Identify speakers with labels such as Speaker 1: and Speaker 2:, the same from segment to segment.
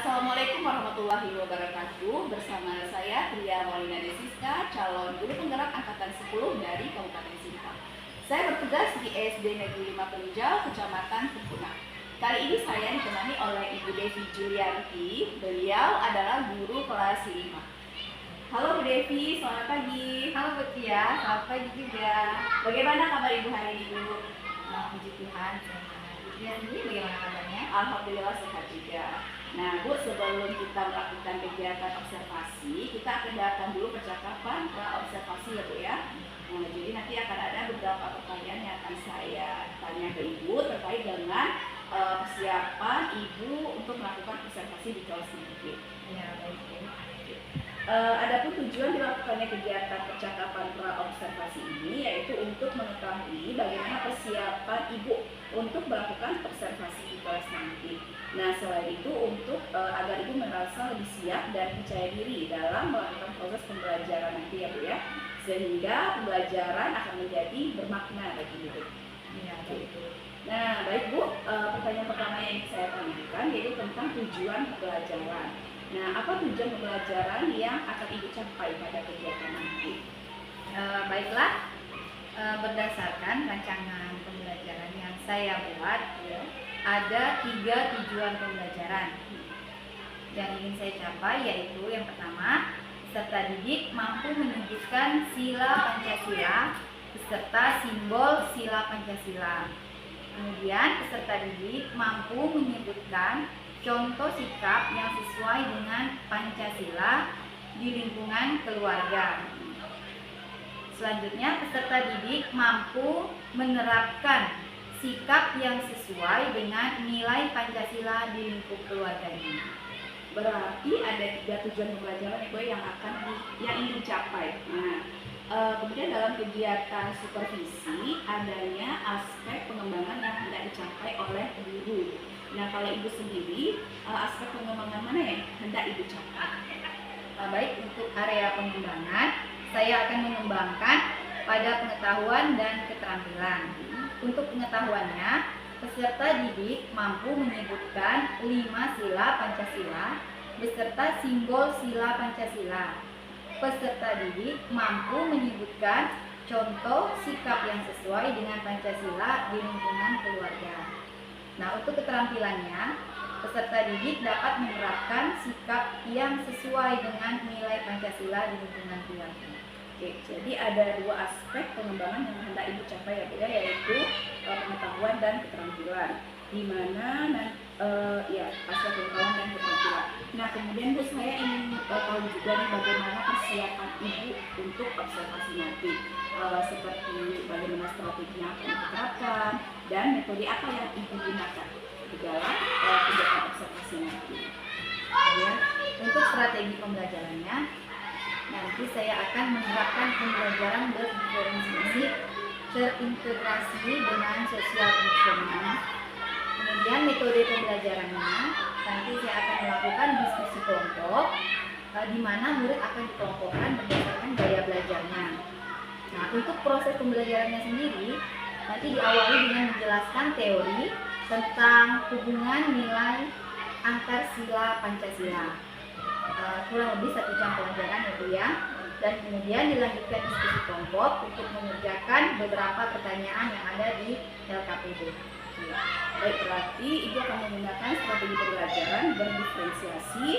Speaker 1: Assalamualaikum warahmatullahi wabarakatuh. Bersama saya Tria Maulina Desiska, calon guru penggerak angkatan 10 dari Kabupaten Simpang. Saya bertugas di SD Negeri 5 Penunjal, Kecamatan Tepuna. Kali ini saya ditemani oleh Ibu Devi Julianti. Beliau adalah guru kelas 5. Halo Bu Devi, selamat pagi.
Speaker 2: Halo Bu Tia, selamat pagi juga.
Speaker 1: Bagaimana kabar Ibu hari ini Bu?
Speaker 2: Puji Tuhan, sehat. Bu Tia sendiri bagaimana kabarnya?
Speaker 1: Alhamdulillah sehat juga. Nah Bu, sebelum kita melakukan kegiatan observasi, kita akan datang dulu percakapan observasi ya Bu ya. Nah, jadi nanti akan ada beberapa pertanyaan yang akan saya tanya ke Ibu terkait dengan persiapan Ibu untuk melakukan observasi di kelas ini.
Speaker 2: Ya, baik.
Speaker 1: Adapun tujuan dilakukannya kegiatan percakapan pra-observasi ini yaitu untuk mengetahui bagaimana persiapan Ibu untuk melakukan observasi di kelas nanti. Nah, selain itu untuk agar Ibu merasa lebih siap dan percaya diri dalam melakukan proses pembelajaran nanti ya Bu ya, sehingga pembelajaran akan menjadi bermakna bagi Ibu.
Speaker 2: Ya, baik.
Speaker 1: Nah, baik Bu, pertanyaan pertama yang ingin saya tanyakan yaitu tentang tujuan pembelajaran. Nah, apa tujuan pembelajaran yang akan Ibu capai pada kegiatan nanti?
Speaker 2: Baiklah, berdasarkan rancangan pembelajaran yang saya buat,
Speaker 1: Ya.
Speaker 2: ada 3 tujuan pembelajaran yang ingin saya capai, yaitu yang pertama, peserta didik mampu menyebutkan sila Pancasila beserta simbol sila Pancasila. Kemudian peserta didik mampu menyebutkan contoh sikap yang sesuai dengan Pancasila di lingkungan keluarga. Selanjutnya, peserta didik mampu menerapkan sikap yang sesuai dengan nilai Pancasila di lingkup keluarganya.
Speaker 1: Berarti ada 3 tujuan pembelajaran Ibu yang ingin dicapai. Nah, kemudian dalam kegiatan supervisi adanya aspek pengembangan yang hendak dicapai oleh guru. Nah, kalau Ibu sendiri, aspek pengembangan mana yang hendak Ibu capai?
Speaker 2: Baik, untuk area pengembangan, saya akan mengembangkan pada pengetahuan dan keterampilan. Untuk pengetahuannya, peserta didik mampu menyebutkan 5 sila Pancasila beserta simbol sila Pancasila. Peserta didik mampu menyebutkan contoh sikap yang sesuai dengan Pancasila di lingkungan keluarga. Nah, untuk keterampilannya, peserta didik dapat menerapkan sikap yang sesuai dengan nilai Pancasila di lingkungan keluarga.
Speaker 1: Oke, jadi ada 2 aspek pengembangan yang hendak Ibu capai ya Bu ya, yaitu pengetahuan dan keterampilan. Di mana aspek pengetahuan dan keterampilan. Nah, kemudian Bu, saya ingin tahu juga nih bagaimana persiapan Ibu untuk observasi nanti. Seperti bagaimana strategi yang akan diterapkan dan metode apa yang Ibu gunakan di dalam kegiatan observasi nanti.
Speaker 2: Ya, untuk strategi pembelajarannya, nanti saya akan menerapkan pembelajaran berdiferensiasi terintegrasi dengan sosial emosional. Kemudian metode pembelajarannya, nanti saya akan melakukan diskusi kelompok, di mana murid akan dikelompokkan berdasarkan gaya belajarnya. Nah, untuk proses pembelajarannya sendiri, nanti diawali dengan menjelaskan teori tentang hubungan nilai antar sila Pancasila. Kurang lebih 1 jam pelajaran ya Bu ya. Dan kemudian dilanjutkan diskusi kelompok untuk mengerjakan beberapa pertanyaan yang ada di LKPD.
Speaker 1: Baik, berarti Ibu akan menggunakan strategi pembelajaran berdiferensiasi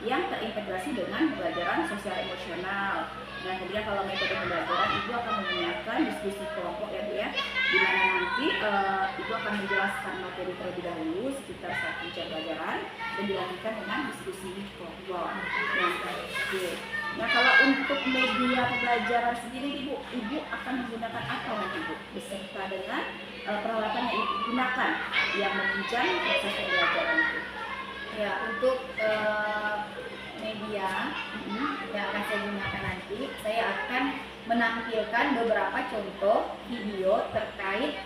Speaker 1: yang terintegrasi dengan pembelajaran sosial emosional. Nah, kemudian kalau metode pembelajaran Ibu akan menggunakan diskusi kelompok ya Bu ya, di mana nanti Ibu akan menjelaskan materi terlebih dahulu sekitar 1 jam pelajaran dan dilanjutkan dengan diskusi kelompok. Nah, kalau untuk media pembelajaran sendiri Ibu akan menggunakan apa nanti Bu? Beserta dengan peralatan yang Ibu gunakan yang menunjang proses pembelajaran itu.
Speaker 2: Ya, untuk media yang akan saya gunakan nanti, saya akan menampilkan beberapa contoh video terkait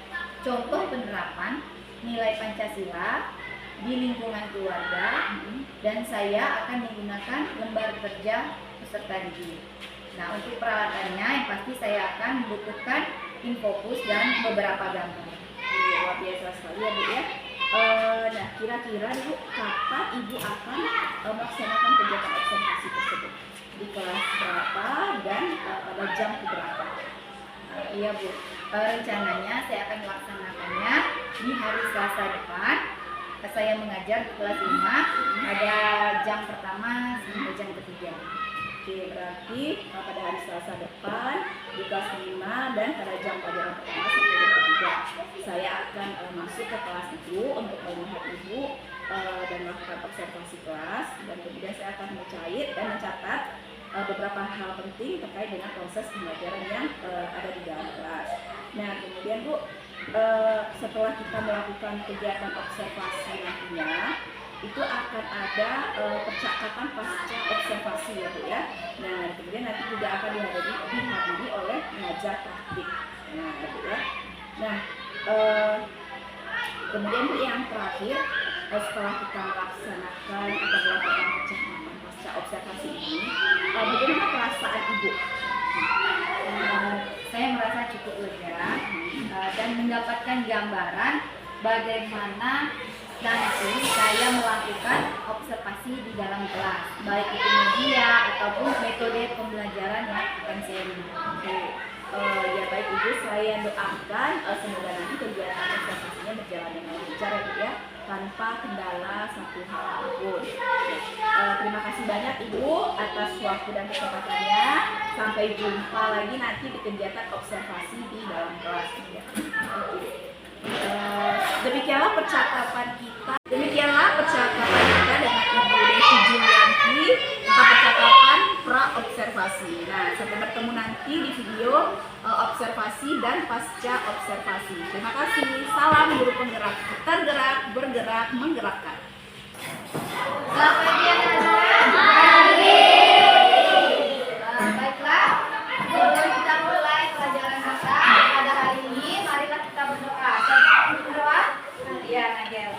Speaker 2: contoh penerapan nilai Pancasila di lingkungan keluarga, dan saya akan menggunakan lembar kerja peserta didik. Nah, untuk peralatannya yang pasti saya akan membutuhkan infocus dan beberapa gambar.
Speaker 1: Luar biasa sekali ya Bu ya. Nah, kira-kira Bu, kapan Ibu akan melaksanakan kegiatan observasi tersebut? Di kelas berapa dan pada jam berapa?
Speaker 2: Iya Bu, rencananya saya akan melaksanakannya di hari Selasa depan. Saya mengajar di kelas 5, ada jam pertama sampai jam ketiga.
Speaker 1: Oke, berarti pada hari Selasa depan di kelas 5 dan pada jam pelajaran pertama sampai jam ketiga saya akan masuk ke kelas Ibu untuk melihat Ibu dan melakukan observasi kelas, dan kemudian saya akan mencatat beberapa hal penting terkait dengan proses pembelajaran yang ada di dalam kelas. Nah, kemudian Bu, setelah kita melakukan kegiatan observasi nantinya, itu akan ada percakapan pasca observasi ya Bu ya. Nah, kemudian nanti juga akan dihadiri oleh pengajar praktik. Nah, Bu ya. Nah, kemudian Bu, yang terakhir, setelah kita melaksanakan atau melakukan percakapan pasca observasi ini, bagaimana perasaan Ibu?
Speaker 2: Saya merasa cukup lega dan mendapatkan gambaran bagaimana nanti saya melakukan observasi di dalam kelas, baik itu media ataupun metode pembelajaran yang akan saya gunakan.
Speaker 1: Ya baik Ibu, saya doakan semoga nanti kegiatan observasinya berjalan dengan lancar ya Bu ya, tanpa kendala satu hal apapun. Terima kasih banyak Ibu atas waktu dan kesempatannya. Sampai jumpa lagi nanti di kegiatan observasi di dalam kelas ya. Demikianlah percakapan kita dengan Ibu Desi Julianti tentang percakapan pra-observasi. Nah, sampai bertemu nanti di video observasi dan pasca observasi. Terima kasih. Salam guru penggerak, tergerak, bergerak, menggerakkan.
Speaker 2: Selamat pagi anak-anak. Baiklah, sebelum kita mulai pelajaran kita pada hari ini, marilah kita berdoa. Siapa yang berdoa? Ya, Nagel.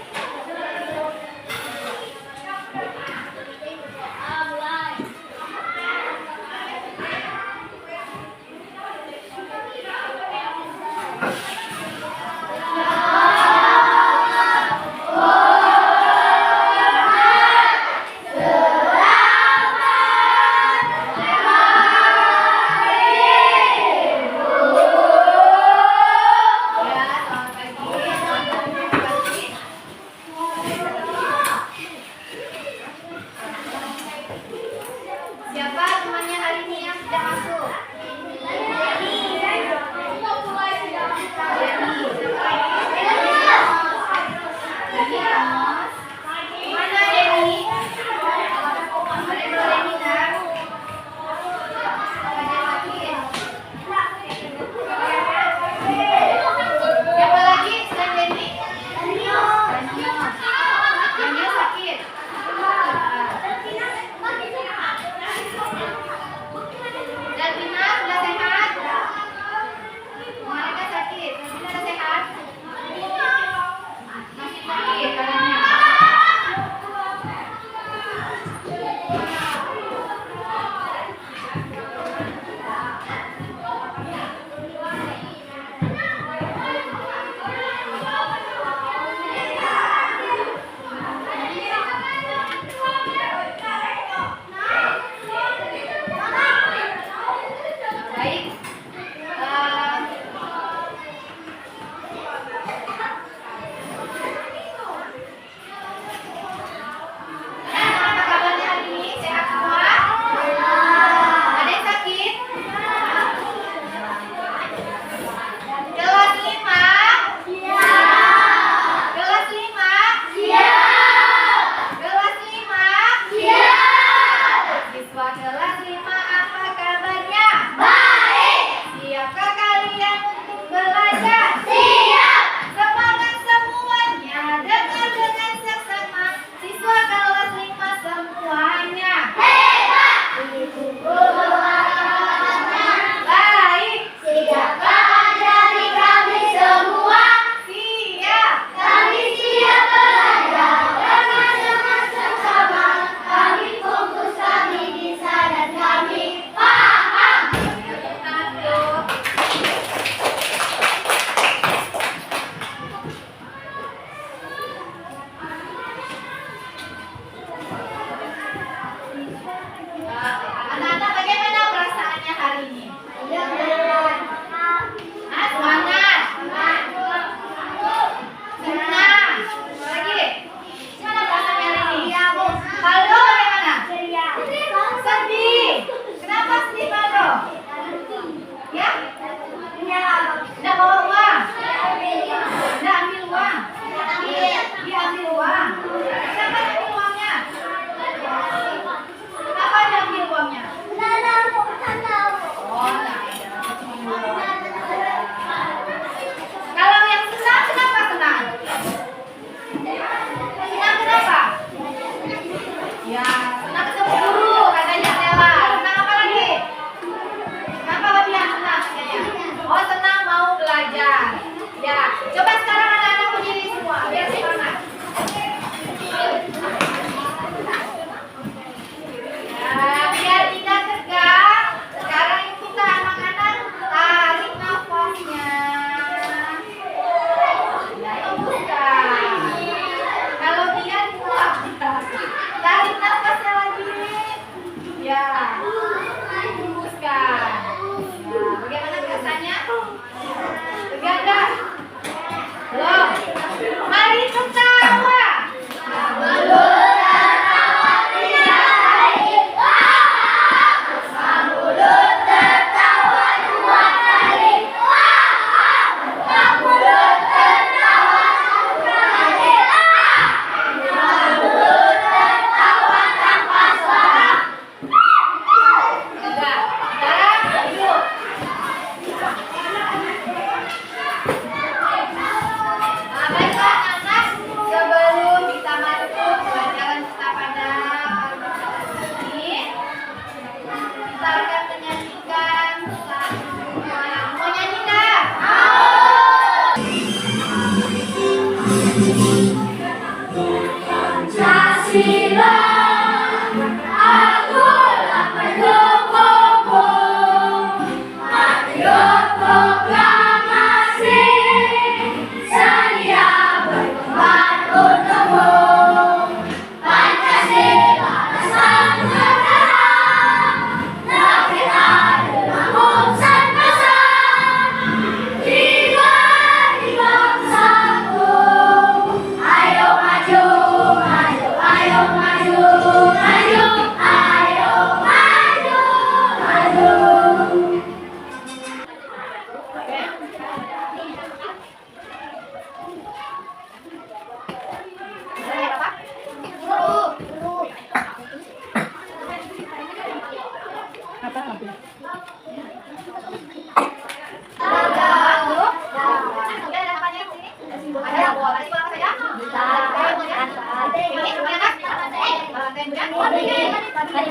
Speaker 2: Tahu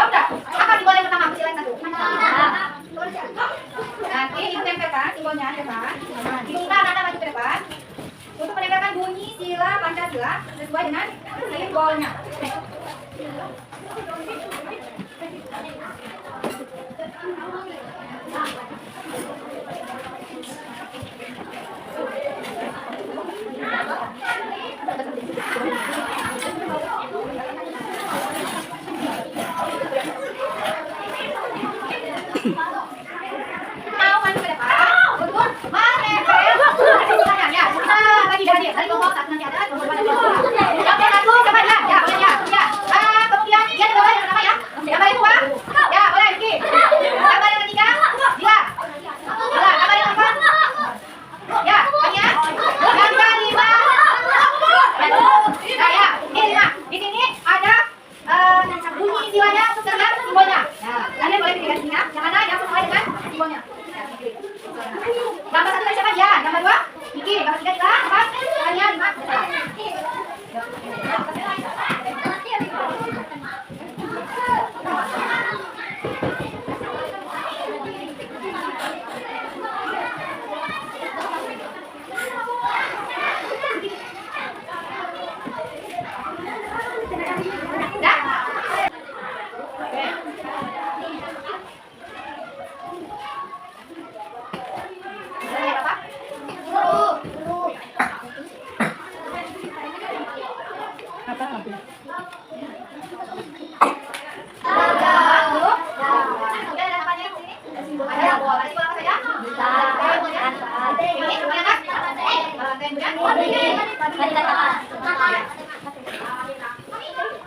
Speaker 2: nggak? Apa simbol yang pertama? Silain satu. Nanti ibu tempelkan simbolnya ke depan. Diminta anak-anak maju ke depan untuk menempelkan bunyi sila Pancasila sesuai dengan simbolnya. Mau maju ke depan untuk menempel ya. Nah, bagi dari kelompok satu nanti ada kelompok pada kelompok. Yang satu siapa ya? Ya, boleh ya. Ya. Kemudian dia di bawah yang pertama ya. Yang paling tua. Ya, boleh Vicky. Gambar yang ketiga. Dila. Dila, gambar yang keempat. Ya, Fania. Yang kelima. Nah, ya, ini 5. Di sini ada bunyi silanya serta simbolnya. Nah, kalian boleh pilih sini ya. Yang mana yang sesuai dengan simbolnya. Gambar satu dari siapa? Ya. Gambar 2. Vicky. Gambar 3 Dila. 4. Fania. 5.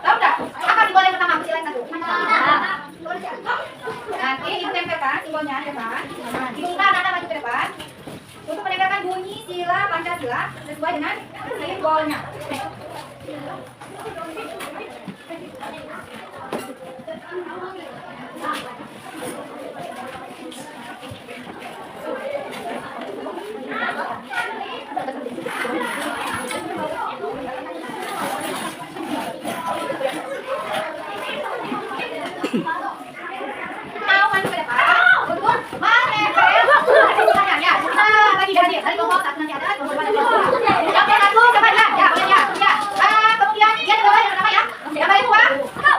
Speaker 2: Tahu nggak? Apa simbol yang pertama? Silain satu. Nanti ibu tempelkan simbolnya ke depan. Diminta anak-anak maju ke depan untuk menempelkan bunyi sila Pancasila sesuai dengan simbolnya. Mau maju ke depan untuk menempel ya. Nah, bagi dari kelompok satu nanti ada kelompok pada kelompok. Yang satu siapa ya? Ya, boleh ya. Ya. Kemudian dia di bawah yang pertama ya. Yang paling tua.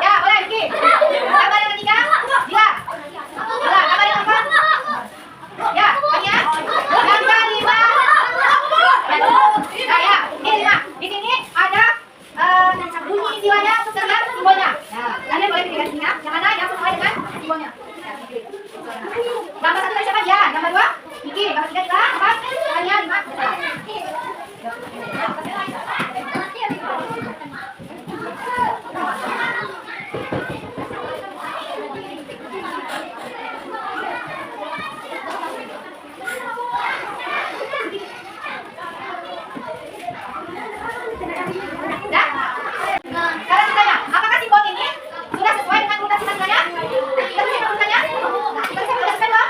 Speaker 2: Ya, boleh Vicky. Gambar yang ketiga. Dila. Dila, gambar yang keempat. Ya, Fania. Yang kelima. Nah, ya, ini 5. Di sini ada bunyi silanya serta simbolnya. Nah, kalian boleh pilih sini ya. Yang mana yang sesuai dengan simbolnya. Gambar satu dari siapa? Ya. Gambar 2. Vicky. Gambar 3 Dila. 4. Fania. 5. Sekarang ditanya, apakah simbol ini sudah sesuai dengan urutan silanya? Kita cek urutannya. Kita cek udah sesuai belum?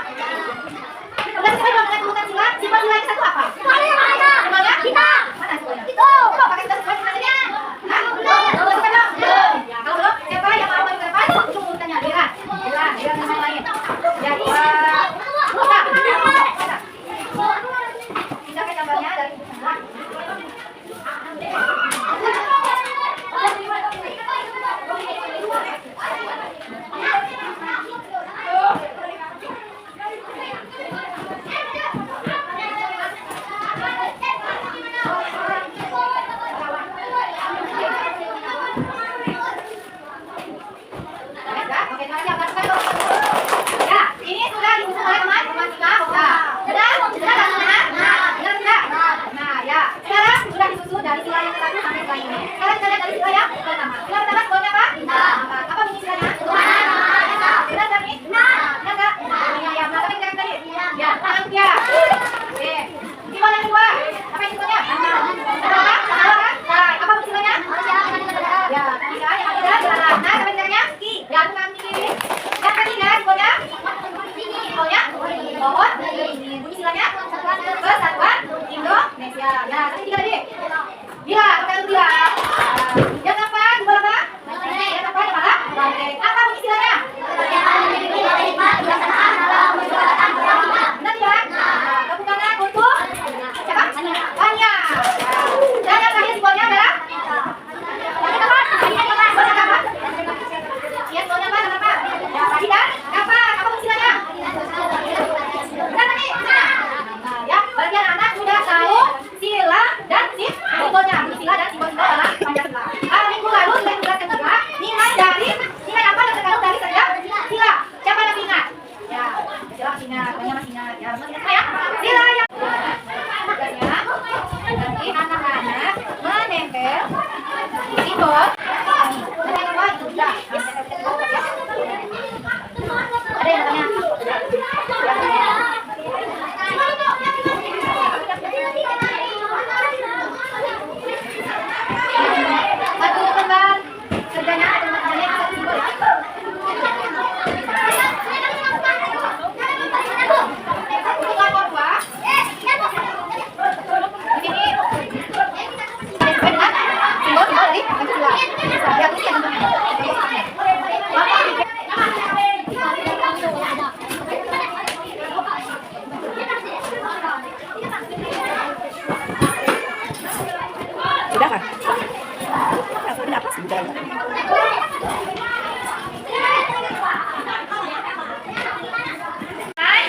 Speaker 2: Udah sesuai belum dengan urutan sila? Simbol sila yang satu apa? Simbolnya? Kita. Mana simbolnya? Itu. Coba apakah kita sesuai dengan silanya? Hah? Udah sesuai belum? Ya, kalau belum, siapa yang mau maju ke depan? Itu urutannya. Lihat yang lain. Ya, kita ke gambarnya dari sana. Ya, ini sudah disusun oleh teman-teman kita. Nah, ya. Sekarang sudah disusun dari sila yang ke-1 sampai sila ini. Sekarang kita lihat dari sila yang pertama. Sila pertama simbolnya apa? Apa bunyi silanya? Benar kan nih? Benar nggak? Ya, benar tapi kita tadi. Ya, tangan dia. Oke. Simbol yang kedua. Apa yang simbolnya? Apa bunyi silanya? Ya, tiga. Yang ketiga jalan. Nah, sampai tiganya? Ya, tangan kiri. Yang ketiga simbolnya? Simbolnya? Pohon. Bunyi silanya? Kesatuan Indonesia. Ya, sampai tiga tadi. Bila, apa yang kedua? Pancasila dan simbol-simbol dalam Pancasila. Minggu lalu sudah dijelaskan juga nilai apa yang terkandung dari setiap sila. Siapa yang masih ingat? Ya, sila masih ingat, banyak masih ingat. Ya, masih ingat ya? Sila yang tugasnya nanti anak-anak menempel simbol. Dan yang kedua itu sudah. Ada yang tanya? Satu lembar kerjanya atau kerjanya satu simbol ya. Untuk kelompok dua, di sini sesuai dengan simbol dari Pancasila. Ya, tulis ya teman-teman.
Speaker 1: Sudah kan? Sudah apa sih?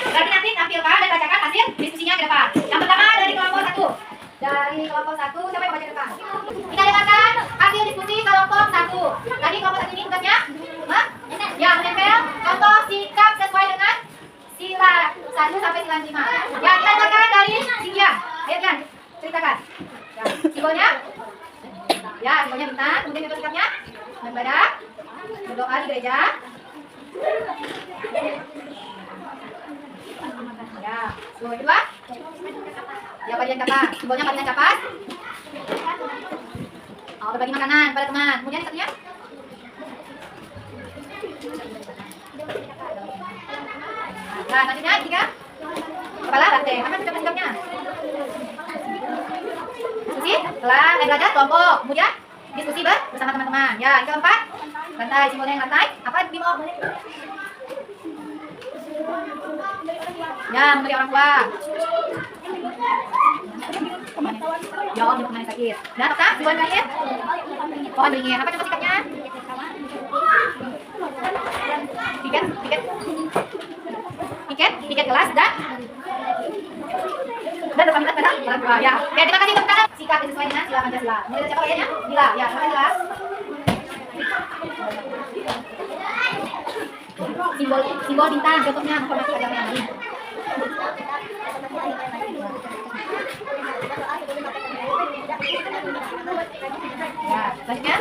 Speaker 2: Berarti nanti tampilkan dan bacakan hasil diskusinya ke depan. Yang pertama dari kelompok 1. Dari kelompok 1, siapa yang baca ke depan? Kita dengarkan hasil diskusi kelompok 1. Tadi kelompok 1 ini tugasnya ya, menempel contoh sikap sesuai dengan sila 1 sampai sila 5. Ya, kita dengarkan dari Cynthia. Ayo Dian, ceritakan. Ya, simbolnya? Ya, simbolnya bintang. Kemudian contoh sikapnya beribadah, berdoa di gereja. Ya, simbol kedua? Ya, bagian kapas. Simbolnya bagian kapas. Oh, berbagi makanan pada teman. Kemudian satunya? Nah, selanjutnya tiga. Kepala banteng. Apa sikap-sikapnya? Diskusi, belajar kelompok. Kemudian diskusi bersama teman-teman. Ya, yang keempat, lantai. Simbolnya yang lantai. Apa Bimo? Ya, memberi orang tua. Ya, untuk teman yang sakit. Dan apa? Simbol lain? Pohon beringin. Apa contoh sikapnya? Piket kelas dan berpamitan pada orang tua. Ya, oke, terima kasih untuk kalian. Sikap sesuai dengan sila Pancasila. Mulai dari siapa kayaknya? Bila. Ya, siapa jelas? Simbol bintang, contohnya menghormati agama yang lain. Ya, selanjutnya.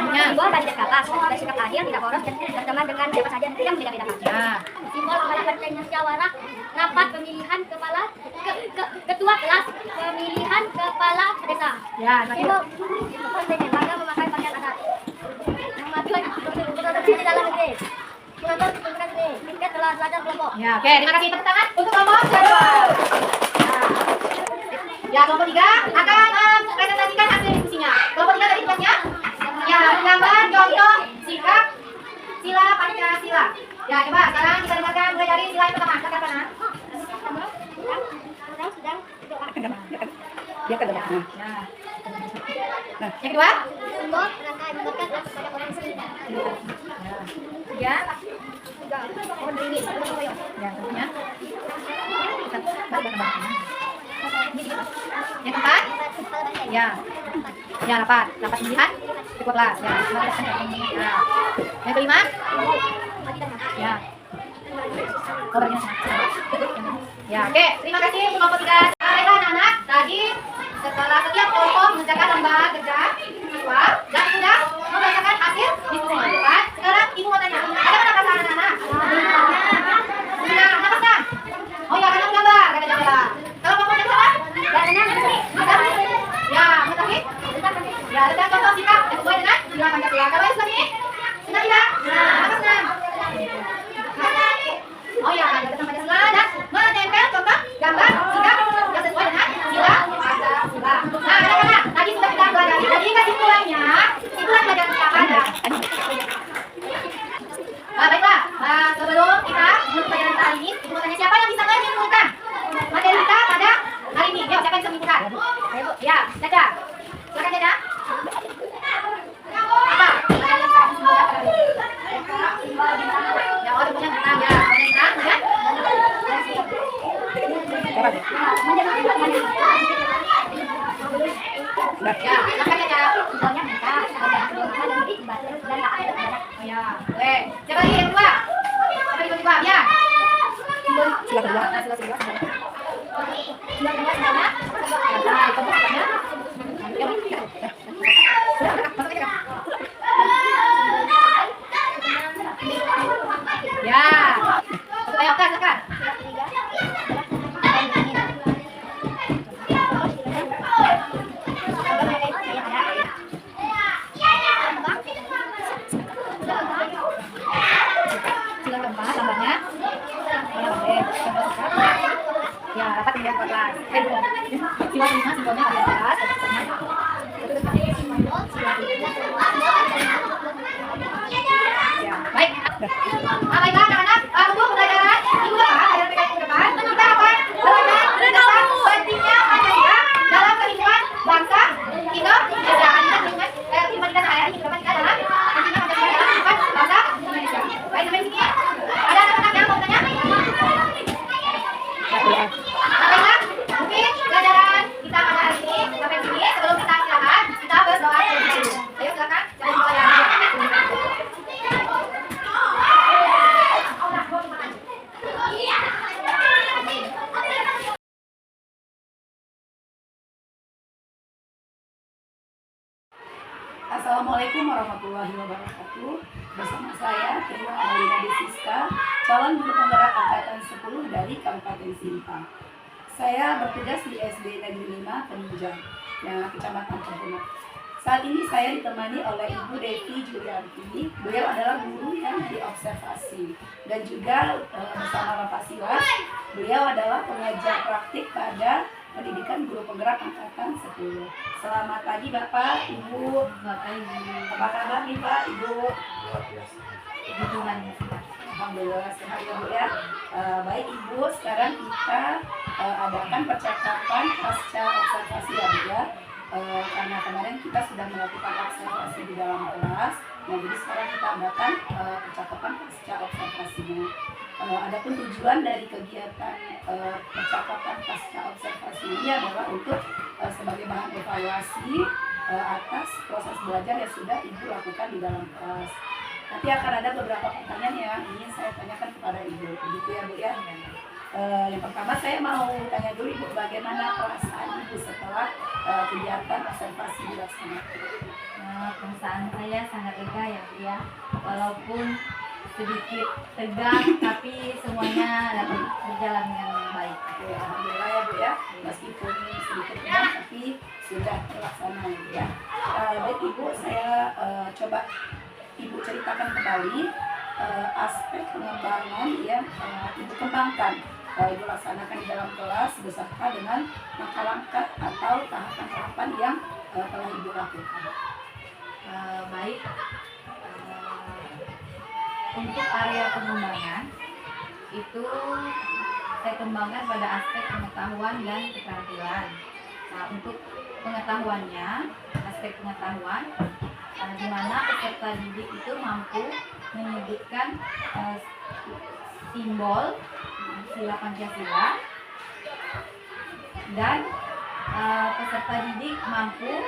Speaker 2: Ya,
Speaker 3: simbol baca kapas, bersikap adil, tidak boros, dan berteman dengan siapa saja yang beda-bedakan.
Speaker 2: Ya.
Speaker 3: Simbol pada partai musyawarah, rapat pemilihan kepala ketua kelas, pemilihan kepala desa.
Speaker 2: Ya,
Speaker 3: Simbol penting bangga memakai pakaian adat. Memajukan produksi di dalam negeri. Mengatur pembangunan negeri. Tingkat telah belajar kelompok.
Speaker 2: Ya, oke, terima kasih tepuk tangan untuk kelompok kedua. Ya, kelompok 3 akan presentasikan hasil diskusinya. Kelompok 3 tadi tugasnya ya, menggambar contoh sikap sila Pancasila. Ya, coba sekarang kita dengarkan mulai dari sila yang pertama. Silakan Pana.
Speaker 3: Orang sedang berdoa.
Speaker 1: Dia kan ada makanan.
Speaker 2: Ya. Nah, yang kedua?
Speaker 3: Simbol rangkaian berkat kepada orang sekitar.
Speaker 2: Ya.
Speaker 3: Pohon beringin.
Speaker 2: Ya, tentunya. Kita tambahkan. Yang keempat? Ya. Ya, rapat pemilihan ketua kelas. Ya. Ya. Yang kelima? Ya. Oh, ya, oke. Terima kasih untuk kelompok 3. Baiklah anak-anak, tadi setelah setiap kelompok mengerjakan lembar kerja siswa dan sudah membacakan hasil diskusi kan? Sekarang ibu mau tanya, ada mana perasaan anak-anak? Sudah, napasnya? Oh ya, karena gambar, kata Jamila. Kalau kelompok yang salah? Ya, mengetahui? Ya, ada contoh sikap yang sesuai dengan sila Pancasila. Kalau yang seperti ini? Sudah tidak? Napasnya? Oh ya, ada tentang Pancasila dan menempel contoh gambar sikap yang sesuai dengan sila Pancasila. Nah, anak-anak, tadi sudah kita pelajari. Jadi kesimpulannya,
Speaker 3: Ya, makanya cara contohnya minta, dan ya, coba lagi yang kedua, coba yang kedua, ya. Sila kedua, sila kedua, ya. Ayo, kan. Ya, rapat kemudian 14. Sila 5 simbolnya 14. Ya, baik. Baiklah anak-anak, untuk pembelajaran minggu depan, ada PKI minggu depan, kita akan belajar tentang pentingnya Pancasila dalam kehidupan bangsa Indonesia. Kehidupan kita sehari-hari, kehidupan kita dalam pentingnya Pancasila dalam kehidupan bangsa Indonesia. Baik, sampai sini. Ada anak-anak yang mau tanya? Baiklah, mungkin pelajaran kita pada hari ini sampai sini. Sebelum kita silakan, kita berdoa terlebih dahulu. Ayo silakan, jangan pelajaran.
Speaker 1: Assalamualaikum warahmatullahi wabarakatuh. Bersama saya Triwa Amalina Desiska, calon guru penggerak angkatan 10 dari Kabupaten Simpang. Saya bertugas di SD Negeri 5 Penunjang, Kecamatan Kebunat. Saat ini saya ditemani oleh Ibu Devi Julianti. Beliau adalah guru yang diobservasi dan juga bersama Bapak Silas, beliau adalah pengajar praktik pada pendidikan guru penggerak angkatan 10. Selamat pagi Bapak, Ibu.
Speaker 2: Selamat pagi.
Speaker 1: Apa kabar nih Pak, Ibu?
Speaker 4: Luar biasa.
Speaker 2: Tuhan.
Speaker 1: Alhamdulillah sehat ya Bu ya. Baik Ibu, sekarang kita adakan percakapan pasca observasi ya Bu ya. Karena kemarin kita sudah melakukan observasi di dalam kelas. Nah jadi sekarang kita adakan percakapan pasca observasinya. Adapun tujuan dari kegiatan percakapan pasca observasi ini adalah untuk sebagai bahan evaluasi atas proses belajar yang sudah Ibu lakukan di dalam kelas. Nanti akan ada beberapa pertanyaan yang ingin saya tanyakan kepada Ibu, begitu ya Bu ya. Yang pertama saya mau tanya dulu Ibu, bagaimana perasaan Ibu setelah kegiatan observasi dilaksanakan?
Speaker 2: Perasaan saya sangat lega ya Bu ya, walaupun sedikit tegang tapi semuanya dapat berjalan dengan baik.
Speaker 1: Ya, alhamdulillah ya Bu ya, meskipun sedikit tegang tapi sudah terlaksana ya Bu ya. Baik Ibu, saya coba Ibu ceritakan kembali aspek pengembangan yang Ibu kembangkan, Ibu laksanakan di dalam kelas beserta dengan langkah-langkah atau tahapan-tahapan yang telah Ibu lakukan.
Speaker 2: Baik, untuk area pengembangan itu saya kembangkan pada aspek pengetahuan dan keterampilan. Nah, untuk pengetahuannya, aspek pengetahuan di mana peserta didik itu mampu menyebutkan simbol sila Pancasila, dan peserta didik mampu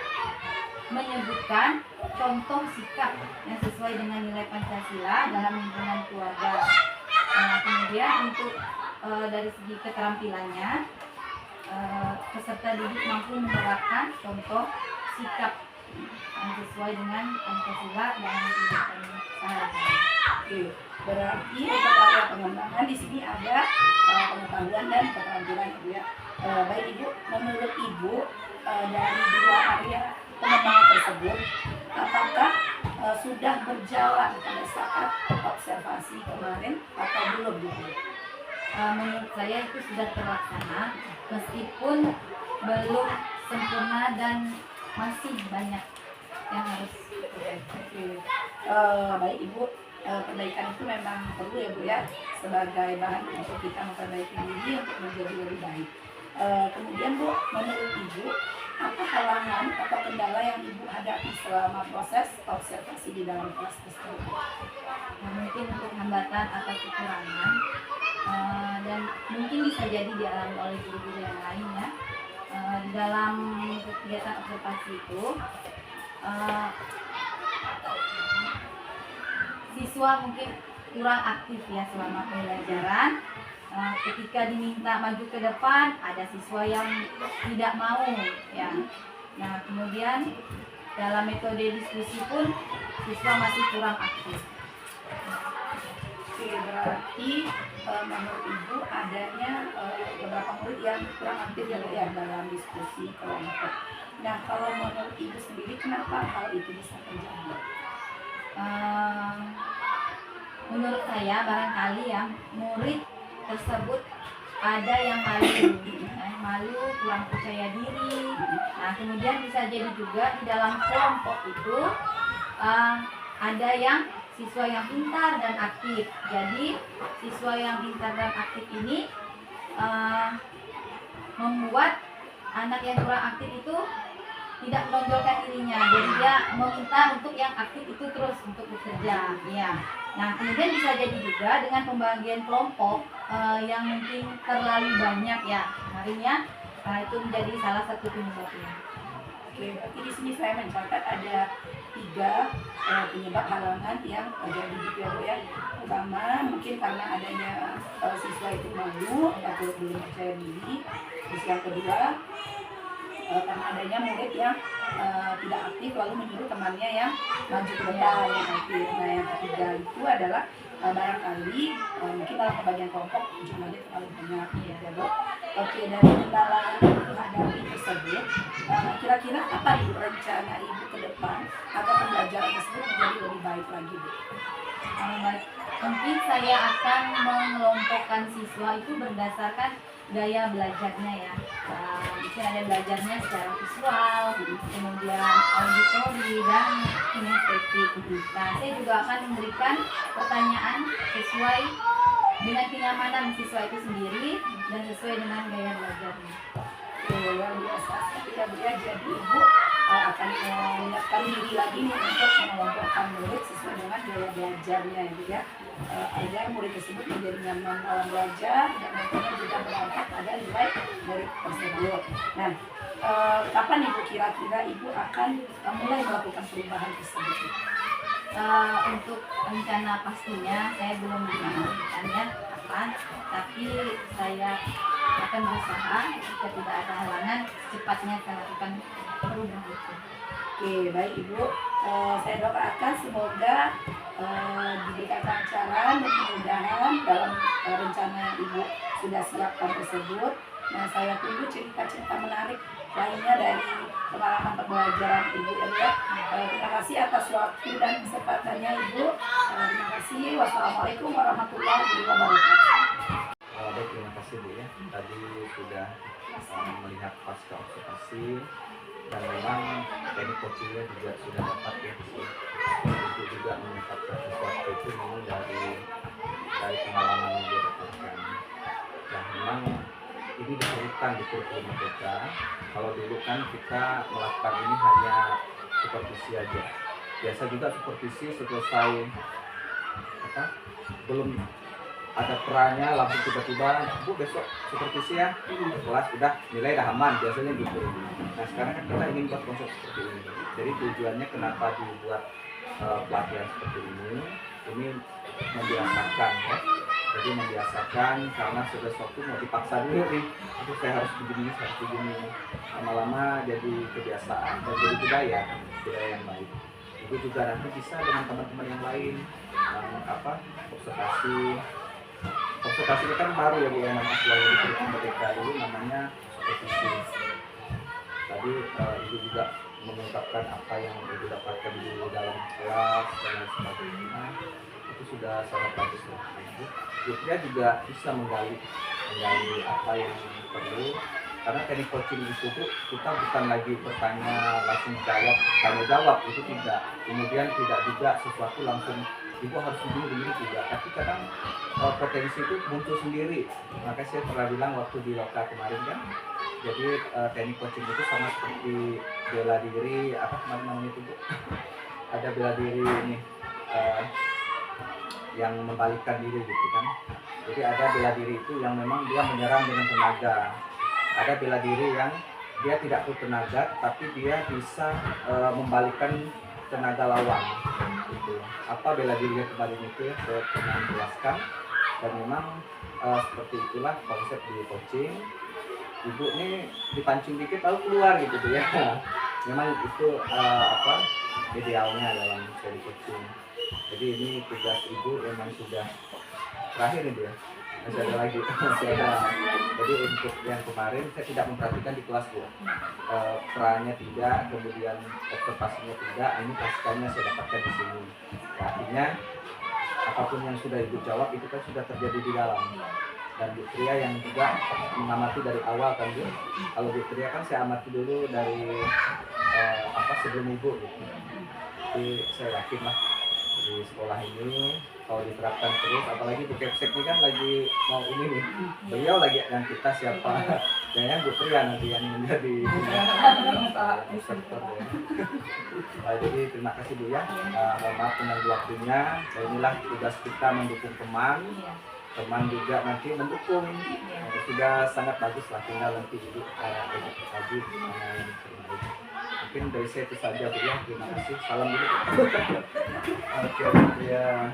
Speaker 2: menyebutkan contoh sikap yang sesuai dengan nilai Pancasila dalam lingkungan keluarga. Kemudian untuk dari segi keterampilannya, peserta didik mampu menerapkan contoh sikap yang sesuai dengan Pancasila dalam kehidupan sehari-hari.
Speaker 1: Oke, berarti untuk area pengembangan di sini ada pengetahuan dan keterampilan Ibu ya. Baik Ibu, menurut Ibu dari dua area pengembangan tersebut, apakah sudah berjalan pada saat observasi kemarin atau belum gitu?
Speaker 2: Menurut saya itu sudah terlaksana, meskipun belum sempurna dan masih banyak yang harus
Speaker 1: Oke. Baik Ibu, perbaikan itu memang perlu ya Bu ya, sebagai bahan untuk kita memperbaiki diri untuk menjadi lebih baik. Kemudian Bu, menurut Ibu, apa halangan atau kendala yang Ibu hadapi selama proses observasi di dalam kelas tersebut?
Speaker 2: mungkin untuk hambatan atau kekurangan dan mungkin bisa jadi dialami oleh guru-guru yang lain ya. Di dalam kegiatan observasi itu siswa mungkin kurang aktif ya selama pembelajaran. Ketika diminta maju ke depan, ada siswa yang tidak mau ya. Nah, kemudian dalam metode diskusi pun siswa masih kurang aktif.
Speaker 1: Oke, berarti menurut Ibu adanya beberapa murid yang kurang aktif ya dalam diskusi kelompok. Nah, kalau menurut Ibu sendiri kenapa hal itu bisa terjadi?
Speaker 2: Menurut saya barangkali ya murid tersebut ada yang malu, kurang percaya diri. Nah, kemudian bisa jadi juga di dalam kelompok itu ada yang siswa yang pintar dan aktif. Jadi siswa yang pintar dan aktif ini membuat anak yang kurang aktif itu tidak menonjolkan dirinya. Jadi dia meminta untuk yang aktif itu terus untuk bekerja. Ya. Nah, kemudian bisa jadi juga dengan pembagian kelompok yang mungkin terlalu banyak ya kemarinnya, itu menjadi salah satu penyebabnya.
Speaker 1: Oke, berarti di sini saya mencatat ada 3 penyebab halangan yang terjadi gitu ya Bu ya. Pertama, mungkin karena adanya siswa itu malu atau belum percaya diri. Terus yang kedua, karena adanya murid yang tidak aktif lalu menyuruh temannya yang maju ke depan yang aktif. Nah, yang ketiga itu adalah barangkali mungkin dalam pembagian kelompok jumlahnya terlalu banyak ya Bu. Oke, dari dalam menghadapi tersebut, kira-kira apa Ibu rencana Ibu ke depan agar pembelajaran tersebut menjadi lebih baik lagi Bu?
Speaker 2: Baik. Mungkin saya akan mengelompokkan siswa itu berdasarkan gaya belajarnya ya. Mungkin ada belajarnya secara visual, kemudian auditori dan kinestetik. Nah, saya juga akan memberikan pertanyaan sesuai dengan kenyamanan siswa itu sendiri dan sesuai dengan gaya belajarnya.
Speaker 1: Luar biasa sekali ya Bu ya. Jadi Ibu akan menyiapkan diri lagi nih untuk mengelompokkan murid sesuai dengan gaya belajarnya ya Bu ya, agar murid tersebut menjadi nyaman dalam belajar dan nantinya juga berdampak pada nilai murid tersebut. Nah, kapan Ibu kira-kira Ibu akan mulai melakukan perubahan tersebut?
Speaker 2: Untuk rencana pastinya saya belum menentukan ya kapan, tapi saya akan berusaha jika tidak ada halangan secepatnya saya lakukan perubahan itu.
Speaker 1: Oke, baik Ibu. Saya doakan semoga diberikan kelancaran dan kemudahan dalam rencana yang Ibu sudah siapkan tersebut. Nah, saya tunggu cerita-cerita menarik lainnya dari pengalaman pembelajaran Ibu ya. Terima kasih atas waktu dan kesempatannya Ibu. Terima kasih. Wassalamualaikum warahmatullahi wabarakatuh.
Speaker 4: Baik, terima kasih Bu ya. Tadi sudah melihat pasca observasi dan memang teknik coachingnya juga sudah dapat ya. Itu juga mengungkapkan sesuatu itu memang dari pengalaman yang dia dapatkan. Dan memang ini diperlukan di kurikulum kita. Kalau dulu kan kita melakukan ini hanya supervisi aja. Biasa juga supervisi selesai belum ada perannya langsung tiba-tiba Bu besok supervisi ya kelas udah nilai dah aman biasanya gitu. Nah sekarang kan kita ingin buat konsep seperti ini. Jadi tujuannya kenapa dibuat pelatihan seperti ini membiasakan ya. Jadi membiasakan karena sesuatu mau dipaksa dulu nih. Itu saya harus begini, lama-lama jadi kebiasaan dan jadi budaya yang baik. Itu juga nanti bisa dengan teman-teman yang lain observasi itu kan baru ya Bu yang namanya selalu diberikan mereka dulu namanya supervisi. Tadi Ibu juga mengungkapkan apa yang Ibu dapatkan di dalam kelas dan lain sebagainya. Itu sudah sangat bagus ya Ibu. Dia juga bisa menggali apa yang perlu. Karena teknik coaching itu kita bukan lagi bertanya langsung tanya jawab itu tidak. Kemudian tidak juga sesuatu langsung Ibu harus begini tidak. Tapi kadang potensi itu muncul sendiri. Makanya saya pernah bilang waktu di lokal kemarin kan. Jadi teknik coaching itu sama seperti bela diri apa kemarin namanya itu Bu. Ada bela diri ini yang membalikkan diri gitu kan. Jadi ada bela diri itu yang memang dia menyerang dengan tenaga. Ada bela diri yang dia tidak perlu tenaga, tapi dia bisa membalikkan tenaga lawan. Gitu. Apa bela diri yang kemarin itu ya, saya pernah menjelaskan. Dan memang seperti itulah konsep di coaching. Ibu ini dipancing dikit lalu keluar gitu tuh ya. Memang itu idealnya dalam studi coaching. Jadi ini tugas ibu memang sudah terakhir ini ya. Masih ada lagi. Masih ada. Jadi untuk yang kemarin saya tidak memperhatikan di kelas Bu. Perannya tidak, kemudian observasinya tidak. Ini pascanya saya dapatkan di sini. Nah, artinya apapun yang sudah ibu jawab itu kan sudah terjadi di dalam. Dan Bu Tria yang juga mengamati dari awal kan Bu. Kalau Bu Tria kan saya amati dulu dari sebelum ibu gitu. Jadi saya yakin lah di sekolah ini kalau diterapkan terus, apalagi Bu Kepsek ini kan lagi mau ini nih, beliau lagi yang kita siapa, jangan Bu Tria nanti yang menjadi peserta ya. Jadi terima kasih Bu ya, mohon maaf mengganggu waktunya. Dan inilah tugas kita mendukung teman juga nanti mendukung. Sudah sangat bagus lah, tinggal nanti Ibu lagi mungkin dari saya itu saja Bu ya. Terima kasih, salam dulu. Oke ya.